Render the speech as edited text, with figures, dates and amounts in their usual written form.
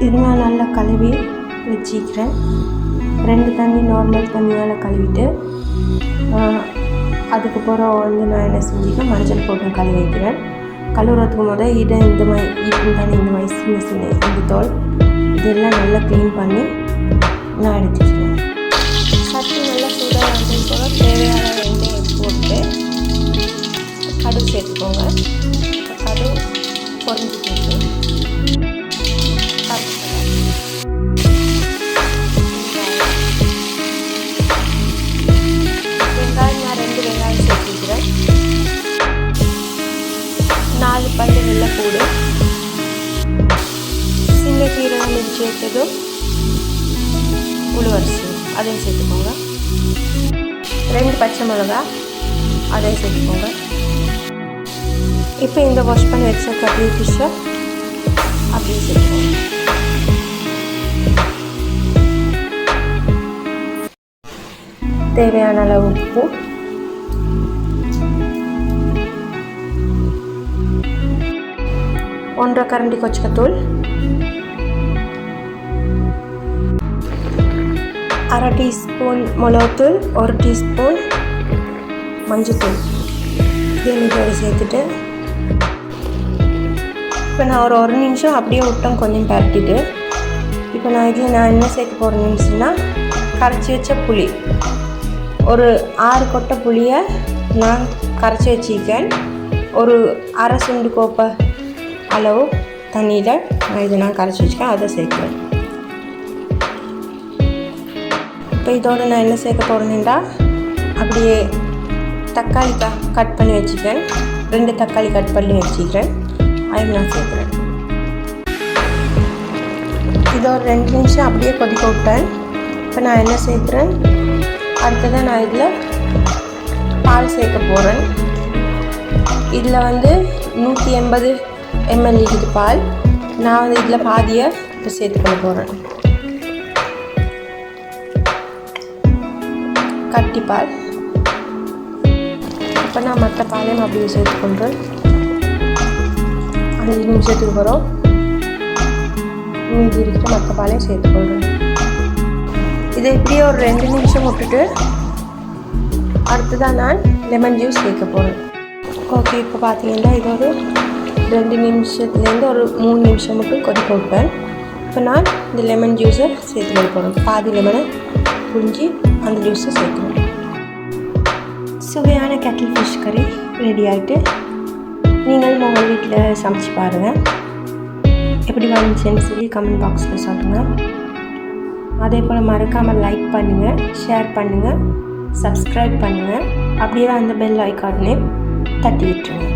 இது நான் நல்லா கழுவி வச்சுக்கிறேன். 2 தண்ணி நார்மல் தண்ணியால் கழுவிட்டு அதுக்கப்புறம் வந்து நான் என்ன செஞ்சுக்கிறேன், மஞ்சள் போட்டு கழுவி வைக்கிறேன். கழுவுறதுக்கு முதல் இதை இந்த மாதிரி இப்படி தானே இந்த மாதிரி சின்ன சின்ன இந்த தோல் இதெல்லாம் நல்லா க்ளீன் பண்ணி நான் எடுத்துக்கிறேன். சட்டி நல்லா சூடாக வந்தது போக தேவையான எண்ணெயை போட்டு கடுகு சேர்த்துக்கோங்க. கடுகு பொரிஞ்சு போட்டு வெங்காயம் நான் 2 வெங்காயம் சேர்த்துக்கிறேன். 4 பல்லு வெள்ளைப்பூடு, சின்ன சீரகம் சேர்த்ததும் உளுவரிசி அதையும் சேர்த்துக்கோங்க. 2 பச்சை மிளகா அதையும் சேர்த்துக்கோங்க. இப்போ இந்த வாஷ் பண்ணி வச்ச கறி ஃபிஷ்ஷை அப்படியே சேர்த்துக்கோங்க. தேவையான அளவு உப்பு, ஒன்றரை கரண்டி கொச்சக்கத்தூள், 1/2 டீஸ்பூன் மிளகுத்தூள், 1 டீஸ்பூன் மஞ்சள்தூள் இதோடு சேர்த்துட்டு இப்போ நான் ஒரு நிமிஷம் அப்படியே விட்டோம், கொஞ்சம் பரட்டிட்டு இப்போ நான் என்ன சேர்க்க போகிறேன்னு சொன்னால் கரைச்சி வச்ச புளி, ஒரு 6 கொட்டை புளியை நான் கரைச்சி வச்சுருக்கேன். ஒரு அரை சுண்டு கோப்பை அளவு தண்ணியில் நான் கரைச்சி வச்சுக்கேன், அதை சேர்க்குறேன். இப்போ இதோடு நான் என்ன சேர்க்க போகிறேன்டா, அப்படியே தக்காளி கட் பண்ணி வச்சுக்கிறேன். 2 தக்காளி கட் பண்ணி வச்சுக்கிறேன், அதை நான் சேர்க்குறேன். இதை ஒரு 2 நிமிஷம் அப்படியே கொதிக்க விட்டேன். இப்போ நான் என்ன சேர்க்குறேன், அடுத்ததான் நான் இதில் பால் சேர்க்க போகிறேன். இதில் வந்து 180 ml இருக்குது பால். நான் வந்து இதில் பாதியை இப்போ சேர்த்துக்கொள்ள போகிறேன். கட்டி பால். இப்போ நான் மற்ற பாலையும் அப்படியே சேர்த்துக்கொள்கிறேன். 5 நிமிஷத்துக்கு வரும் மீதி இருக்கிற மற்ற பாலையும் சேர்த்துக்கொள்கிறேன். இதை இப்படியே ஒரு 2 நிமிஷம் விட்டுட்டு அடுத்ததான் நான் லெமன் ஜூஸ் சேர்க்க போகிறேன். ஓகே, இப்போ பார்த்தீங்கன்னா இது ஒரு 2 நிமிஷத்துலேருந்து ஒரு 3 நிமிஷம் மட்டும் கொதிக்க வைப்பேன். இப்போ நான் இந்த லெமன் ஜூஸை சேர்த்து போகிறேன். பாதி லெமனை புரிஞ்சு அந்த ஜூஸை சேர்க்கணும். சுவையான கேட்டில் ஃபிஷ் கறி ரெடி ஆகிட்டு நீங்களும் உங்கள் வீட்டில் சமைச்சு பாருங்கள். எப்படி வந்துச்சுன்னு சொல்லி கமெண்ட் பாக்ஸில் சொல்லுங்கள். அதே போல் மறக்காமல் லைக் பண்ணுங்கள், ஷேர் பண்ணுங்கள், சப்ஸ்கிரைப் பண்ணுங்கள். அப்படியே அந்த பெல் ஐக்கானே தட்டி விட்டுருங்க.